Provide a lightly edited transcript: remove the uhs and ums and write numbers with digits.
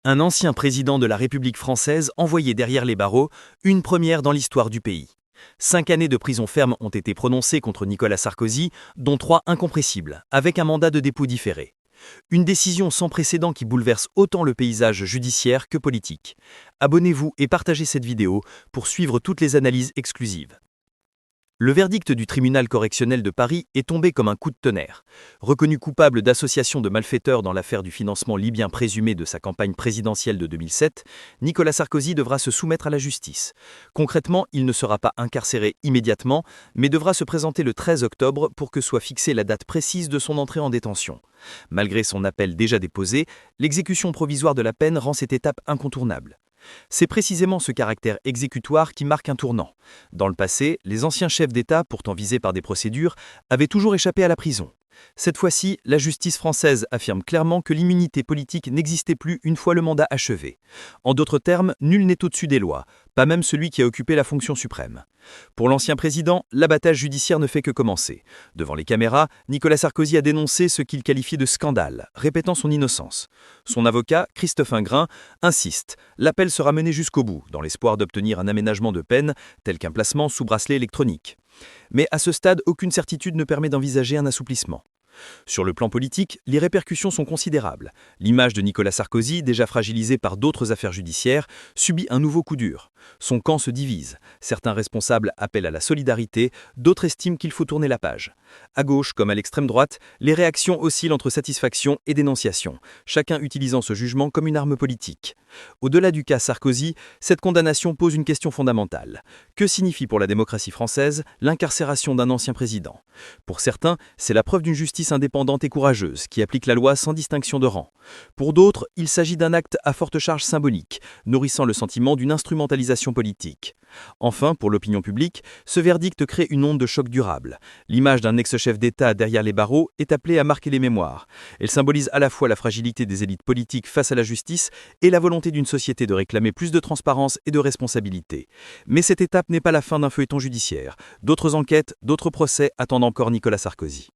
Un ancien président de la République française envoyé derrière les barreaux, une première dans l'histoire du pays. 5 années de prison ferme ont été prononcées contre Nicolas Sarkozy, dont 3 incompressibles, avec un mandat de dépôt différé. Une décision sans précédent qui bouleverse autant le paysage judiciaire que politique. Abonnez-vous et partagez cette vidéo pour suivre toutes les analyses exclusives. Le verdict du tribunal correctionnel de Paris est tombé comme un coup de tonnerre. Reconnu coupable d'association de malfaiteurs dans l'affaire du financement libyen présumé de sa campagne présidentielle de 2007, Nicolas Sarkozy devra se soumettre à la justice. Concrètement, il ne sera pas incarcéré immédiatement, mais devra se présenter le 13 octobre pour que soit fixée la date précise de son entrée en détention. Malgré son appel déjà déposé, l'exécution provisoire de la peine rend cette étape incontournable. C'est précisément ce caractère exécutoire qui marque un tournant. Dans le passé, les anciens chefs d'État, pourtant visés par des procédures, avaient toujours échappé à la prison. Cette fois-ci, la justice française affirme clairement que l'immunité politique n'existait plus une fois le mandat achevé. En d'autres termes, nul n'est au-dessus des lois, pas même celui qui a occupé la fonction suprême. Pour l'ancien président, l'abattage judiciaire ne fait que commencer. Devant les caméras, Nicolas Sarkozy a dénoncé ce qu'il qualifiait de scandale, répétant son innocence. Son avocat, Christophe Ingrand, insiste. L'appel sera mené jusqu'au bout, dans l'espoir d'obtenir un aménagement de peine, tel qu'un placement sous bracelet électronique. Mais à ce stade, aucune certitude ne permet d'envisager un assouplissement. Sur le plan politique, les répercussions sont considérables. L'image de Nicolas Sarkozy, déjà fragilisée par d'autres affaires judiciaires, subit un nouveau coup dur. Son camp se divise. Certains responsables appellent à la solidarité, d'autres estiment qu'il faut tourner la page. À gauche comme à l'extrême droite, les réactions oscillent entre satisfaction et dénonciation, chacun utilisant ce jugement comme une arme politique. Au-delà du cas Sarkozy, cette condamnation pose une question fondamentale. Que signifie pour la démocratie française l'incarcération d'un ancien président ? Pour certains, c'est la preuve d'une justice indépendante et courageuse, qui applique la loi sans distinction de rang. Pour d'autres, il s'agit d'un acte à forte charge symbolique, nourrissant le sentiment d'une instrumentalisation politique. Enfin, pour l'opinion publique, ce verdict crée une onde de choc durable. L'image d'un ex-chef d'État derrière les barreaux est appelée à marquer les mémoires. Elle symbolise à la fois la fragilité des élites politiques face à la justice et la volonté d'une société de réclamer plus de transparence et de responsabilité. Mais cette étape n'est pas la fin d'un feuilleton judiciaire. D'autres enquêtes, d'autres procès attendent encore Nicolas Sarkozy.